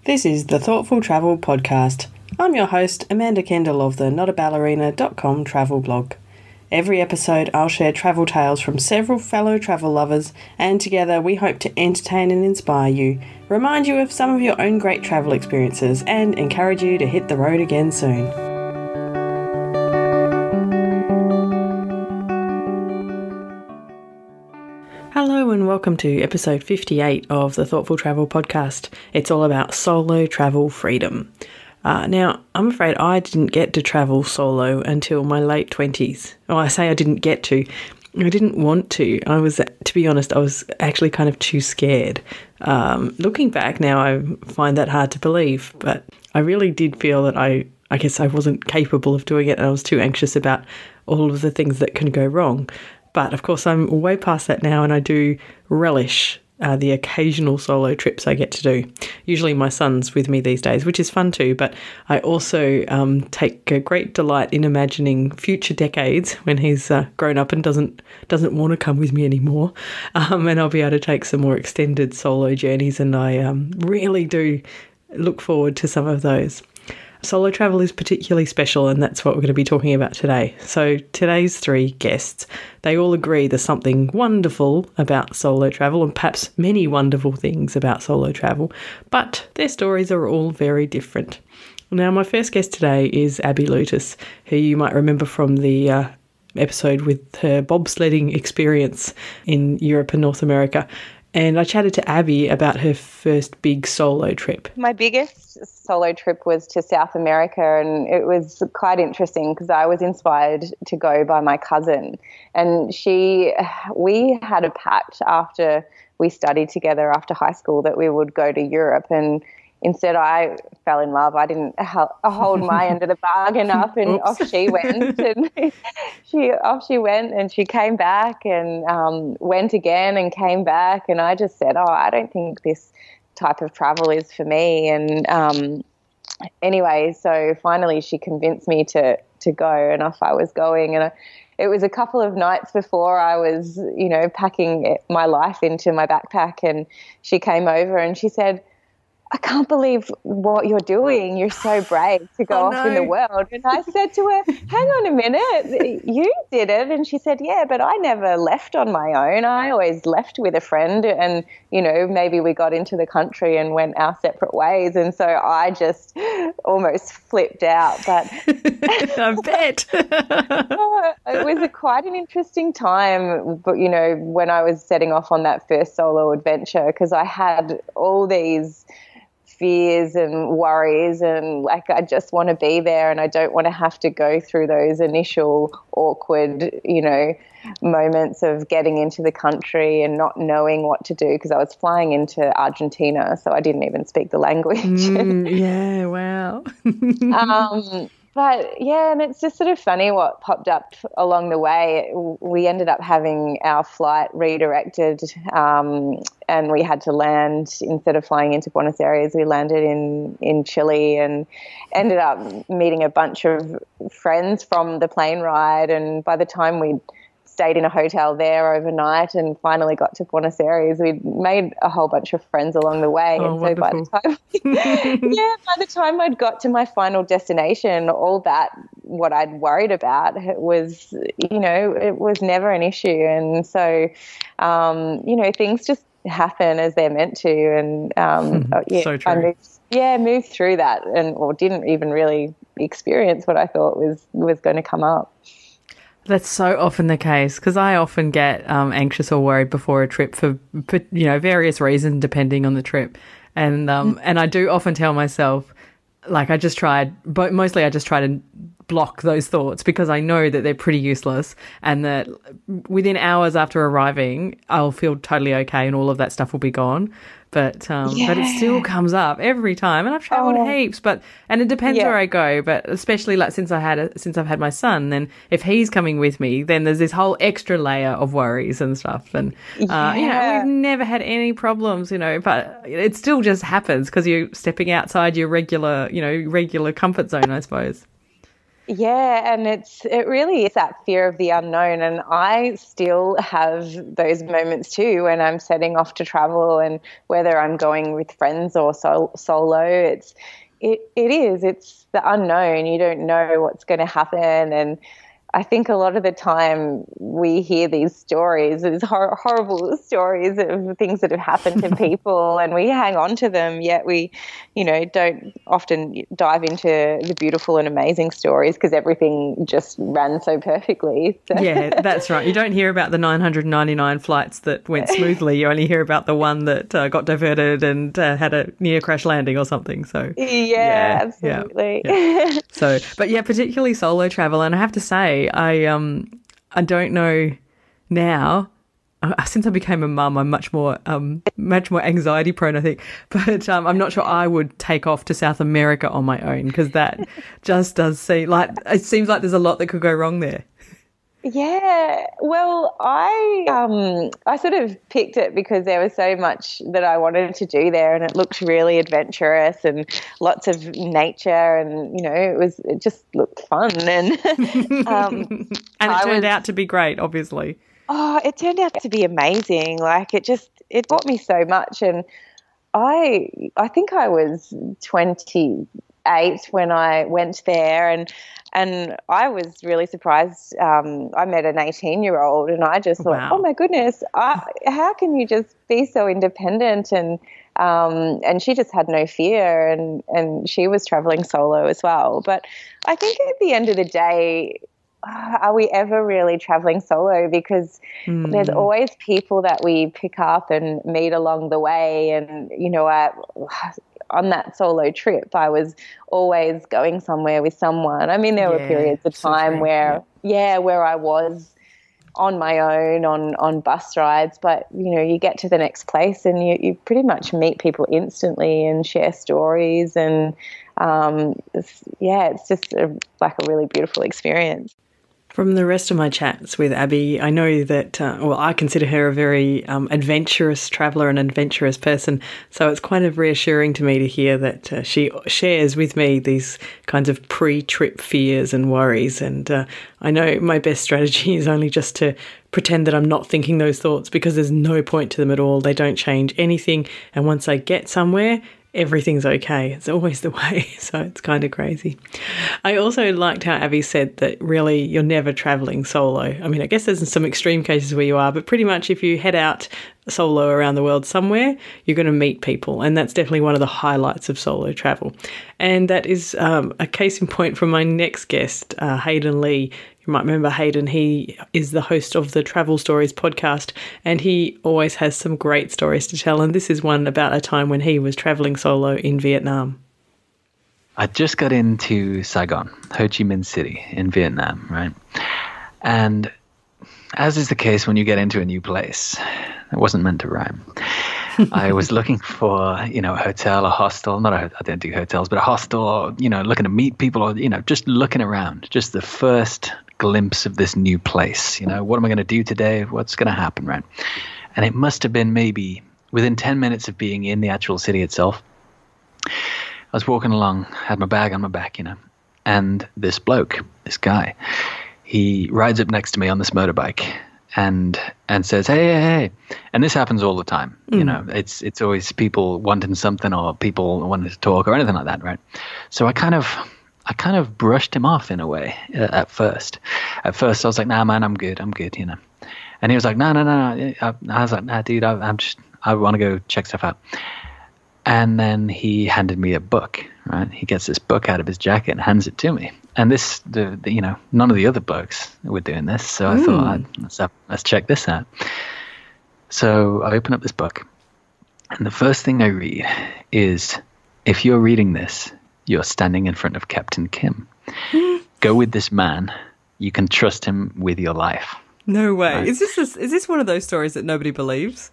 This is the Thoughtful Travel Podcast. I'm your host, Amanda Kendall of the notaballerina.com travel blog. Every episode I'll share travel tales from several fellow travel lovers, and together we hope to entertain and inspire you, remind you of some of your own great travel experiences, and encourage you to hit the road again soon. Hello and welcome to episode 58 of the Thoughtful Travel Podcast. It's all about solo travel freedom. Now, I'm afraid I didn't get to travel solo until my late 20s. Oh, I say I didn't get to. I didn't want to. To be honest, I was actually kind of too scared. Looking back now, I find that hard to believe, but I really did feel that I guess I wasn't capable of doing it, and I was too anxious about all of the things that can go wrong. But of course, I'm way past that now, and I do relish the occasional solo trips I get to do. Usually my son's with me these days, which is fun too, but I also take a great delight in imagining future decades when he's grown up and doesn't want to come with me anymore, and I'll be able to take some more extended solo journeys, and I really do look forward to some of those. Solo travel is particularly special, and that's what we're going to be talking about today. So today's three guests, they all agree there's something wonderful about solo travel, and perhaps many wonderful things about solo travel, but their stories are all very different. Now, my first guest today is Abby Lewtas, who you might remember from the episode with her bobsledding experience in Europe and North America. And I chatted to Abby about her first big solo trip. My biggest solo trip was to South America, and it was quite interesting because I was inspired to go by my cousin. And we had a pact after we studied together after high school that we would go to Europe, and instead I fell in love. I didn't hold my end of the bargain up, and off she went. And she went, and she came back and went again and came back. And I just said, I don't think this type of travel is for me. And anyway, so finally she convinced me to go, and off I was going. And it was a couple of nights before I was, packing my life into my backpack, and she came over and she said, I can't believe what you're doing. You're so brave to go off in the world. And I said to her, hang on a minute, you did it. And she said, yeah, but I never left on my own. I always left with a friend, and, maybe we got into the country and went our separate ways. And so I just almost flipped out. But I bet. It was quite an interesting time, but, when I was setting off on that first solo adventure, because I had all these fears and worries, and I just want to be there, and I don't want to have to go through those initial awkward, moments of getting into the country and not knowing what to do, because I was flying into Argentina, so I didn't even speak the language. Yeah, wow. But yeah, and it's just sort of funny what popped up along the way. We ended up having our flight redirected, and we had to land, instead of flying into Buenos Aires, we landed in Chile, and ended up meeting a bunch of friends from the plane ride. And by the time we'd stayed in a hotel there overnight and finally got to Buenos Aires, we'd made a whole bunch of friends along the way. Oh, and so by the time I'd got to my final destination, all that, what I'd worried about was, it was never an issue. And so, things just happen as they're meant to. And so true. I moved through that, or didn't even really experience what I thought was going to come up. That's so often the case, because I often get anxious or worried before a trip for various reasons depending on the trip, and I do often tell myself, I just tried, but mostly I just try to block those thoughts, because I know that they're pretty useless, and that within hours after arriving I'll feel totally okay and all of that stuff will be gone. But it still comes up every time, and I've travelled heaps. And it depends where I go. But especially since I've had my son, then if he's coming with me, then there's this whole extra layer of worries and stuff. And we've never had any problems, But it still just happens because you're stepping outside your regular comfort zone, I suppose. Yeah, and it really is that fear of the unknown, and I still have those moments too when I'm setting off to travel, and whether I'm going with friends or solo, it's the unknown. You don't know what's going to happen, and I think a lot of the time we hear these stories, these horrible stories of things that have happened to people, and we hang on to them, yet we, don't often dive into the beautiful and amazing stories because everything just ran so perfectly. So. Yeah, that's right. You don't hear about the 999 flights that went smoothly. You only hear about the one that got diverted and had a near crash landing or something. So yeah, absolutely. Yeah. So, but yeah, particularly solo travel. And I have to say, I don't know now. Since I became a mum, I'm much more anxiety prone, I think. But I'm not sure I would take off to South America on my own, because that just does seem like there's a lot that could go wrong there. Yeah, well, I sort of picked it because there was so much that I wanted to do there, and it looked really adventurous and lots of nature, and it just looked fun, and and it turned out to be great, obviously. Oh, it turned out to be amazing. Like it brought me so much, and I think I was 28 when I went there, and I was really surprised. I met an 18-year-old, and I just thought, wow. Oh my goodness, how can you just be so independent? And she just had no fear, and she was traveling solo as well. But I think at the end of the day, are we ever really traveling solo? Because there's always people that we pick up and meet along the way. And, on that solo trip, I was always going somewhere with someone. I mean, there were periods of time where I was on my own on bus rides, but, you get to the next place and you pretty much meet people instantly and share stories. And, it's just like a really beautiful experience. From the rest of my chats with Abby, I know that, I consider her a very adventurous traveller and adventurous person. So it's kind of reassuring to me to hear that she shares with me these kinds of pre-trip fears and worries. And I know my best strategy is only just to pretend that I'm not thinking those thoughts, because there's no point to them at all. They don't change anything. And once I get somewhere, everything's okay. It's always the way. So it's kind of crazy. I also liked how Abby said that really you're never traveling solo. I mean, I guess there's some extreme cases where you are, but pretty much if you head out solo around the world somewhere, you're going to meet people. And that's definitely one of the highlights of solo travel. And that is a case in point from my next guest, Hayden Lee. You might remember Hayden. He is the host of the Travel Stories podcast, and he always has some great stories to tell. And this is one about a time when he was traveling solo in Vietnam. I just got into Saigon, Ho Chi Minh City in Vietnam, right? And as is the case when you get into a new place, it wasn't meant to rhyme. I was looking for, a hotel, a hostel. I don't do hotels, but a hostel, or, looking to meet people, or, just looking around, just the first glimpse of this new place. What am I going to do today? What's going to happen, right? And it must have been maybe within 10 minutes of being in the actual city itself. I was walking along, had my bag on my back, and this guy, he rides up next to me on this motorbike and says, hey. And this happens all the time. It's always people wanting something, or people wanting to talk, or anything like that, right? So I kind of brushed him off in a way at first. At first I was like, nah, man, I'm good. And he was like, no. I was like, nah, dude, I want to go check stuff out. And then he handed me a book, right? He gets this book out of his jacket and hands it to me. And none of the other books were doing this. So I thought, let's check this out. So I open up this book, and the first thing I read is, if you're reading this, you're standing in front of Captain Kim. Go with this man. You can trust him with your life. No way. Right? Is this one of those stories that nobody believes?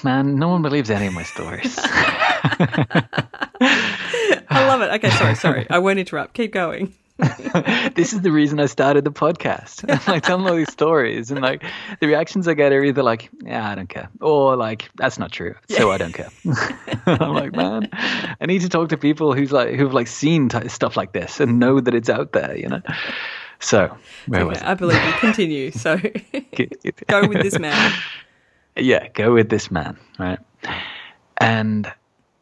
Man, no one believes any of my stories. I love it. Okay, sorry. I won't interrupt. Keep going. This is the reason I started the podcast. I'm like telling all these stories, and like the reactions I get are either like, yeah, I don't care, or like, that's not true, so I don't care. I'm like, man, I need to talk to people who've like seen stuff like this and know that it's out there, you know. So where was it? I believe you. Continue. So go with this man. Yeah, go with this man, right? And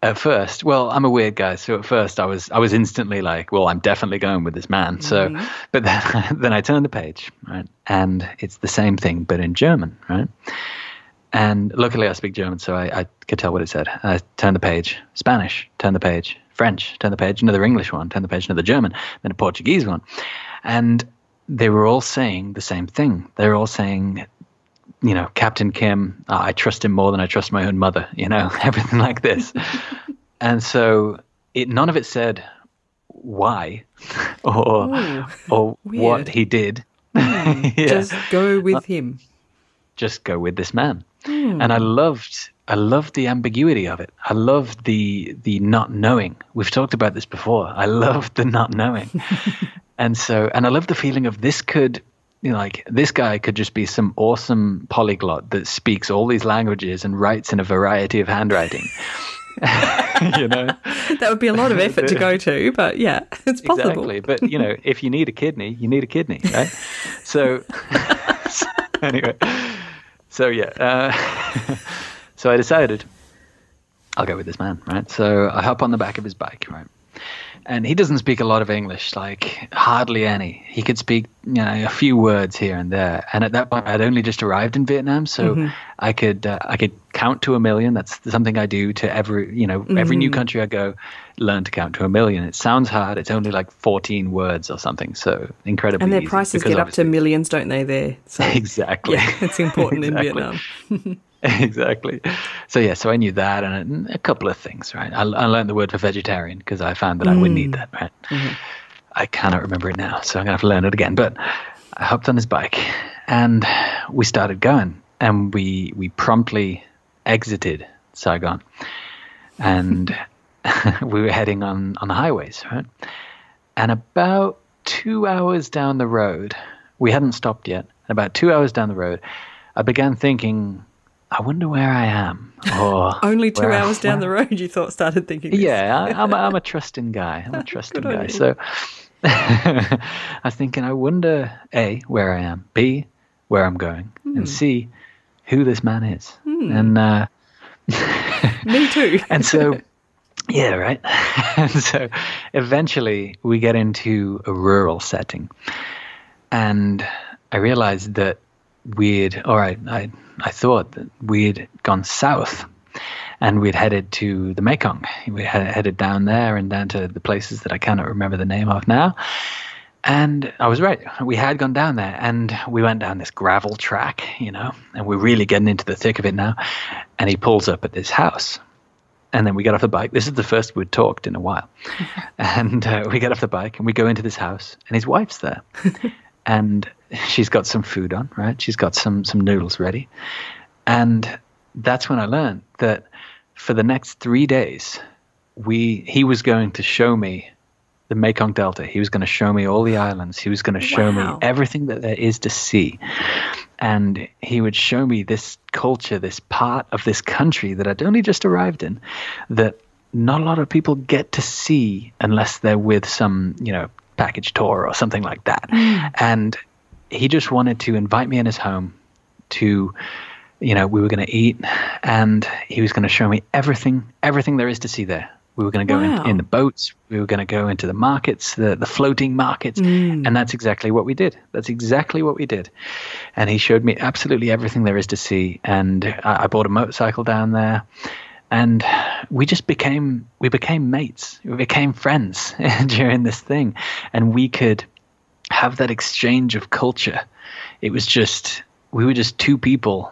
at first, well, I'm a weird guy, so at first I was instantly like, well, I'm definitely going with this man. So, but then I turned the page, right, and it's the same thing but in German, right? And luckily I speak German, so I could tell what it said. I turned the page, Spanish, turn the page, French, turn the page, another English one, turn the page, another German, then a Portuguese one, and they were all saying the same thing. They were all saying, you know, Captain Kim, I trust him more than I trust my own mother, you know, everything like this. And so none of it said why or what he did. Yeah. Just go with him. Just go with this man. And I loved the ambiguity of it. I loved the not knowing. We've talked about this before. I loved the not knowing. And I love the feeling of this could, you know, like this guy could just be some awesome polyglot that speaks all these languages and writes in a variety of handwriting. You know, that would be a lot of effort to go to, but yeah, it's possible. Exactly. But you know, if you need a kidney, you need a kidney, right? So anyway, so yeah, so I decided I'll go with this man, right? So I hop on the back of his bike, right? And he doesn't speak a lot of English, like hardly any. He could speak, you know, a few words here and there. And at that point, I'd only just arrived in Vietnam, so I could count to 1,000,000. That's something I do to every new country I go, learn to count to 1,000,000. It sounds hard. It's only like 14 words or something, so incredibly easy. And their prices get up to millions, don't they? There, so exactly. Yeah, it's important in Vietnam. Exactly. So yeah, so I knew that and a couple of things, right? I learned the word for vegetarian because I found that I would need that, right? I cannot remember it now, so I'm gonna have to learn it again. But I hopped on his bike and we started going, and we promptly exited Saigon, and we were heading on the highways, right? And about 2 hours down the road, we hadn't stopped yet. About 2 hours down the road, I began thinking, I wonder where I am. Or only 2 hours down the road, you started thinking this. Yeah, I'm a trusting guy. I'm a trusting guy. So I was thinking, I wonder, A, where I am, B, where I'm going, and C, who this man is. And me too. And so, yeah, right. And so eventually we get into a rural setting, and I realized that I thought that we'd gone south and we'd headed to the Mekong. We headed down there and down to the places that I cannot remember the name of now. And I was right. We had gone down there, and we went down this gravel track, you know, and we're really getting into the thick of it now. And he pulls up at this house. And then we get off the bike. This is the first we'd talked in a while. And we get off the bike and we go into this house, and his wife's there. And she's got some food on, right? She's got some noodles ready. And that's when I learned that for the next 3 days, he was going to show me the Mekong Delta. He was going to show me all the islands. He was going to show me everything that there is to see. And he would show me this culture, this part of this country that I'd only just arrived in, that not a lot of people get to see unless they're with some, you know, package tour or something like that. And he just wanted to invite me in his home to, you know, we were going to eat, and he was going to show me everything there is to see there. We were going to go in the boats. We were going to go into the markets, the floating markets. And that's exactly what we did. And he showed me absolutely everything there is to see. And I bought a motorcycle down there. And we became mates. We became friends during this thing. And we could have that exchange of culture. We were just two people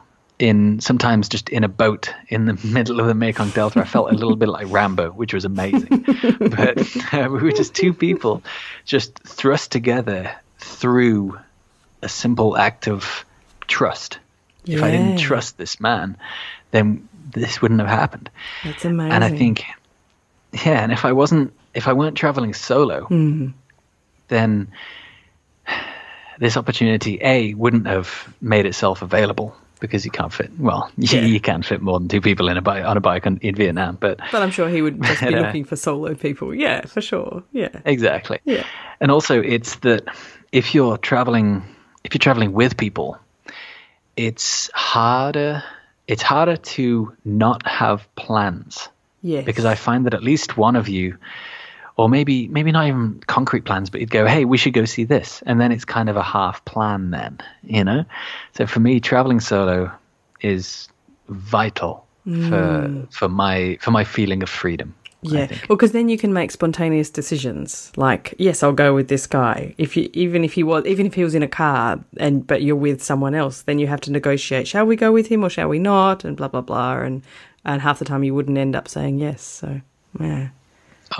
sometimes just in a boat in the middle of the Mekong Delta. I felt a little bit like Rambo, which was amazing. But we were just two people just thrust together through a simple act of trust. Yeah. If I didn't trust this man, then this wouldn't have happened. That's amazing. And I think, and if I weren't traveling solo, then this opportunity, A, wouldn't have made itself available because you can't fit, you can fit more than two people on a bike in Vietnam. But I'm sure he would just be looking for solo people. Yeah, for sure. Yeah. Exactly. Yeah. And also it's that if you're traveling with people, it's harder to not have plans. Yes. Because I find that at least one of you, or maybe not even concrete plans, but you'd go, hey, we should go see this. And then it's kind of a half plan then, you know? So for me, traveling solo is vital for my feeling of freedom. Yeah, well, because then you can make spontaneous decisions. Like, yes, I'll go with this guy. Even if he was in a car but you're with someone else, then you have to negotiate. Shall we go with him or shall we not? And blah blah blah. And half the time you wouldn't end up saying yes. So yeah.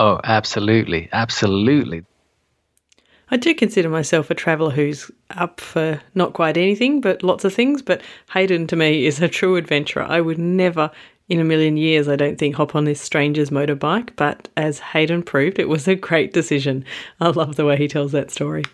Oh, absolutely, absolutely. I do consider myself a traveller who's up for not quite anything, but lots of things. But Hayden, to me, is a true adventurer. I would never in a million years, I don't think, hop on this stranger's motorbike. But as Hayden proved, it was a great decision. I love the way he tells that story.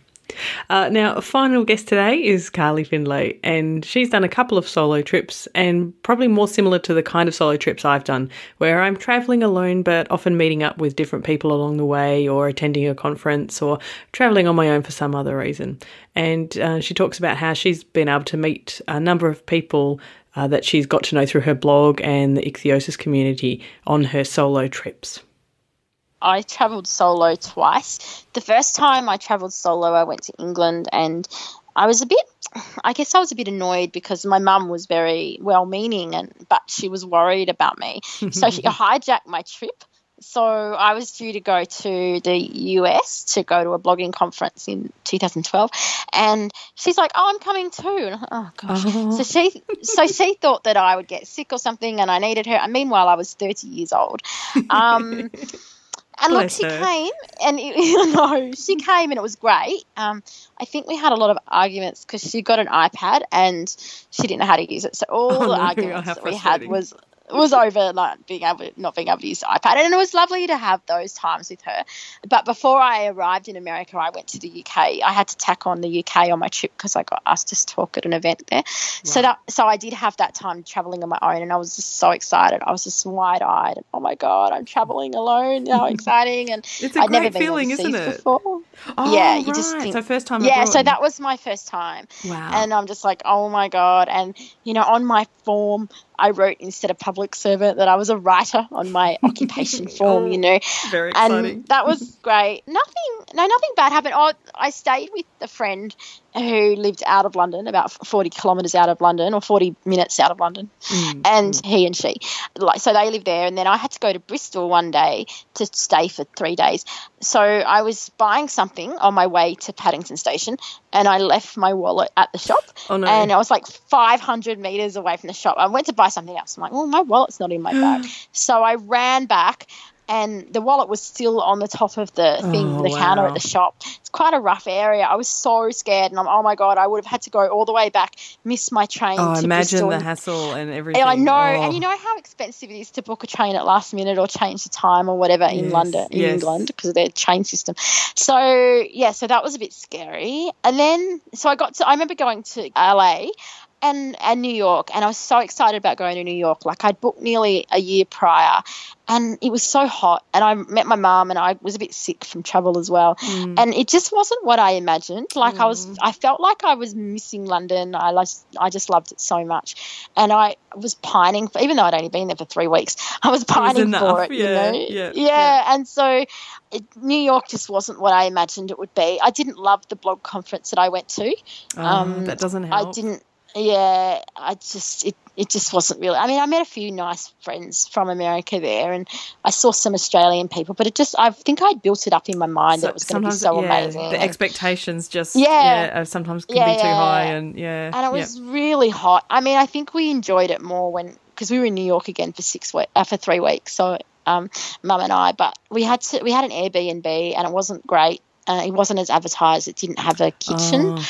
Now, a final guest today is Carly Findlay, and she's done a couple of solo trips, and probably more similar to the kind of solo trips I've done, where I'm travelling alone but often meeting up with different people along the way, or attending a conference, or travelling on my own for some other reason. And she talks about how she's been able to meet a number of people that she's got to know through her blog and the ichthyosis community on her solo trips. I travelled solo twice. The first time I travelled solo, I went to England, and I was a bit annoyed because my mum was very well-meaning, but she was worried about me. So she hijacked my trip. So I was due to go to the US to go to a blogging conference in 2012, and she's like, "Oh, I'm coming too." And I'm like, oh gosh! Oh. So she thought that I would get sick or something, and I needed her. And meanwhile, I was 30 years old. And look, she came, and she came, and it was great. I think we had a lot of arguments because she got an iPad and she didn't know how to use it. So all the arguments that we had was over like not being able to use the iPad, and it was lovely to have those times with her. But before I arrived in America, I went to the UK. I had to tack on the UK on my trip because I got asked to talk at an event there. Wow. So I did have that time traveling on my own, and I was just so excited. I was just wide-eyed, and oh my God, I'm traveling alone! How exciting! And it's a great feeling, isn't it? Before. Oh, yeah, you right. just think, so first time. Yeah, abroad. so that was my first time. Wow. And I'm just like, oh my God, and on my form, I wrote instead of public servant that I was a writer on my occupation form, Very exciting. And that was great. Nothing bad happened. I stayed with a friend who lived out of London, about 40 kilometres out of London, or 40 minutes out of London, and he and she. So they lived there, and then I had to go to Bristol one day to stay for 3 days. So I was buying something on my way to Paddington Station, and I left my wallet at the shop. Oh, no. And I was like 500 metres away from the shop. I went to buy something else. I'm like, well, my wallet's not in my bag. So I ran back, and the wallet was still on the top of the counter at the shop. It's quite a rough area. I was so scared, and oh my God, I would have had to go all the way back, miss my train to imagine Bristol. the hassle and everything. And I know, and you know how expensive it is to book a train at last minute or change the time or whatever in England, because of their train system. So, so that was a bit scary. And then, I remember going to LA and New York, and I was so excited about going to New York. Like, I'd booked nearly a year prior, and it was so hot, and I met my mum, and I was a bit sick from travel as well, and it just wasn't what I imagined. Like, I felt like I was missing London. I just loved it so much, and I was pining for, even though I'd only been there for 3 weeks, I was pining for it. Yeah. And so New York just wasn't what I imagined it would be. I didn't love the blog conference that I went to. That doesn't help. I didn't. Yeah, it just wasn't really. I mean, I met a few nice friends from America there, and I saw some Australian people, but I think I'd built it up in my mind that it was going to be so amazing. The expectations just sometimes can be too high, and it was really hot. I mean, I think we enjoyed it more because we were in New York again for 3 weeks. So Mum and I, but we had an Airbnb, and it wasn't great. It wasn't as advertised. It didn't have a kitchen. It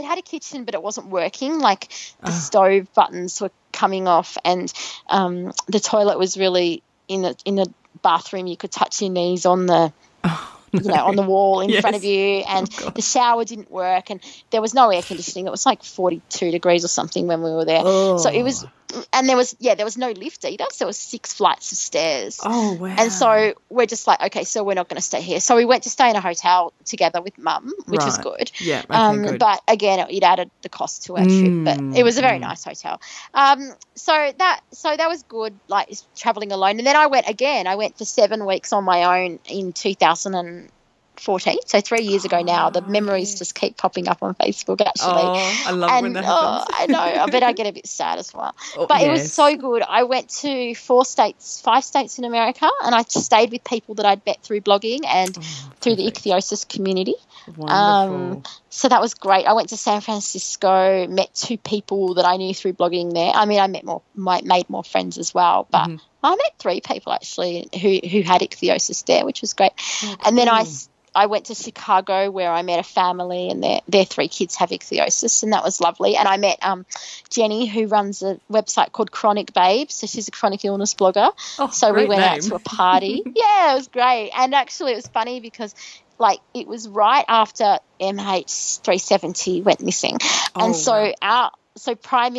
had a kitchen, but it wasn't working. Like, the stove buttons were coming off, and the toilet was really in the bathroom. You could touch your knees on the on the wall in Yes. front of you, and the shower didn't work, and there was no air conditioning. It was like 42 degrees or something when we were there. So it was, and there was no lift either. So it was 6 flights of stairs. Oh, wow. And so we're just like, okay, so we're not going to stay here. So we went to stay in a hotel together with Mum, which was good. Yeah, okay, good. But again, it added the cost to our trip. But it was a very nice hotel. So that was good, like traveling alone. And then I went for 7 weeks on my own in 2014, so 3 years ago now. The memories just keep popping up on Facebook, actually. Oh, I love it when that happens. I know. I bet I get a bit sad as well. But it was so good. I went to 5 states in America, and I stayed with people that I'd met through blogging and through the ichthyosis community. Wonderful. So that was great. I went to San Francisco, met 2 people that I knew through blogging there. I mean, I made more friends as well, but I met 3 people actually who had ichthyosis there, which was great. And then I went to Chicago, where I met a family, and their 3 kids have ichthyosis, and that was lovely. And I met Jenny, who runs a website called Chronic Babe, so she's a chronic illness blogger. So we went out to a party. Yeah, it was great. And actually it was funny because it was right after MH370 went missing. And so then Prime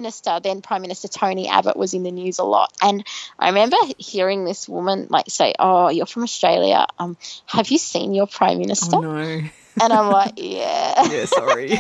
Minister Tony Abbott was in the news a lot. And I remember hearing this woman say, "Oh, you're from Australia. Have you seen your Prime Minister?" Oh, no. And I'm like, yeah. Yeah, sorry.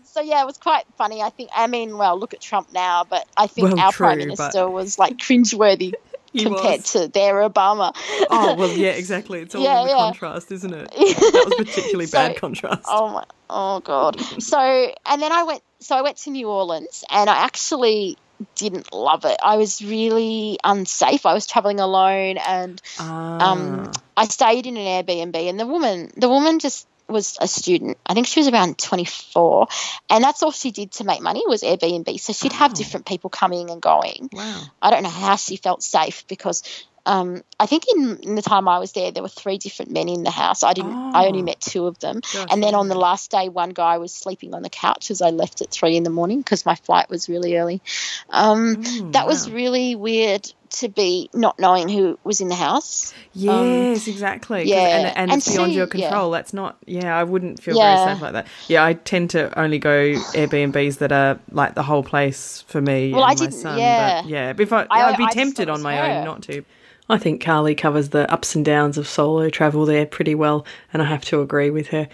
So, yeah, it was quite funny. Look at Trump now, but I think our Prime Minister was cringeworthy compared to their Obama. Oh, well, yeah, exactly. It's all in the contrast, isn't it? That was particularly bad contrast. Oh, God. So I went to New Orleans, and I actually didn't love it. I was really unsafe. I was traveling alone, and I stayed in an Airbnb, and the woman just was a student. I think she was around 24, and that's all she did to make money was Airbnb. So she'd have different people coming and going. Wow. I don't know how she felt safe because I think in the time I was there were 3 different men in the house. I only met 2 of them. Gosh, and then on the last day, one guy was sleeping on the couch as I left at 3 a.m. because my flight was really early. That was really weird to be not knowing who was in the house. Yes, exactly. Yeah. And it's beyond your control. Yeah. That's not, I wouldn't feel very safe like that. Yeah, I tend to only go Airbnbs that are like the whole place for me and my son. Yeah. But yeah, if I'd be tempted on my own not to. I think Carly covers the ups and downs of solo travel there pretty well, and I have to agree with her.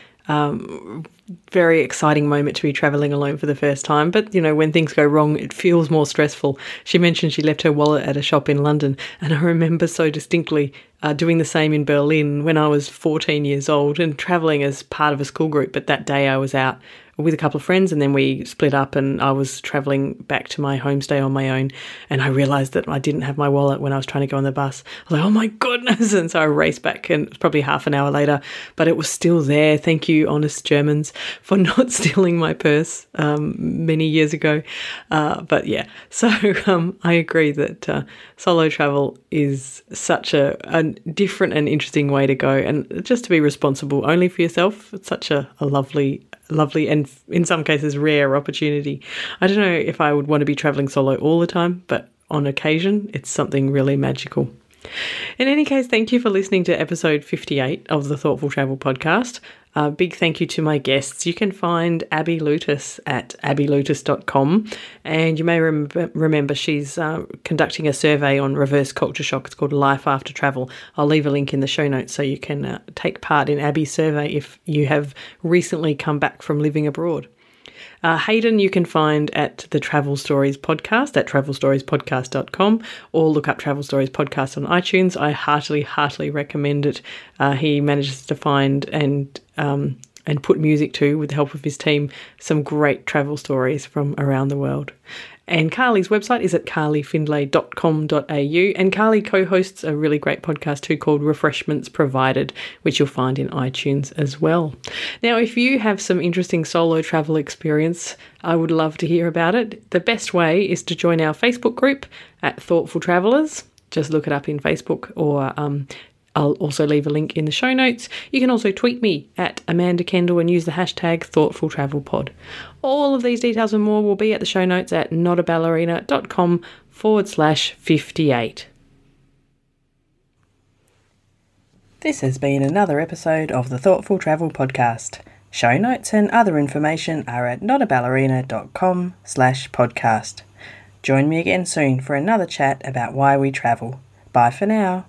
Very exciting moment to be travelling alone for the first time, but when things go wrong it feels more stressful. She mentioned she left her wallet at a shop in London, and I remember so distinctly doing the same in Berlin when I was 14 years old and travelling as part of a school group, but that day I was out with a couple of friends, and then we split up and I was travelling back to my homestay on my own, and I realised that I didn't have my wallet when I was trying to go on the bus. I was like, oh my goodness, and so I raced back, and it was probably half an hour later, but it was still there. Thank you, honest Germans, for not stealing my purse many years ago. But yeah, so I agree that solo travel is such a different and interesting way to go, and just to be responsible only for yourself, it's such a lovely and in some cases rare opportunity. I don't know if I would want to be travelling solo all the time, but on occasion it's something really magical. In any case, thank you for listening to episode 58 of the Thoughtful Travel podcast. Big thank you to my guests. You can find Abby Lewtas at abbylewtas.com, and you may remember she's conducting a survey on reverse culture shock. It's called Life After Travel. I'll leave a link in the show notes so you can take part in Abby's survey if you have recently come back from living abroad. Hayden you can find at the Travel Stories Podcast at travelstoriespodcast.com, or look up Travel Stories Podcast on iTunes. I heartily recommend it. He manages to find and put music to, with the help of his team, some great travel stories from around the world. And Carly's website is at carlyfindlay.com.au, and Carly co-hosts a really great podcast too called Refreshments Provided, which you'll find in iTunes as well. Now, if you have some interesting solo travel experience, I would love to hear about it. The best way is to join our Facebook group at Thoughtful Travellers. Just look it up in Facebook, or I'll also leave a link in the show notes. You can also tweet me at Amanda Kendall and use the hashtag ThoughtfulTravelPod. All of these details and more will be at the show notes at notaballerina.com/58. This has been another episode of the Thoughtful Travel Podcast. Show notes and other information are at notaballerina.com/podcast. Join me again soon for another chat about why we travel. Bye for now.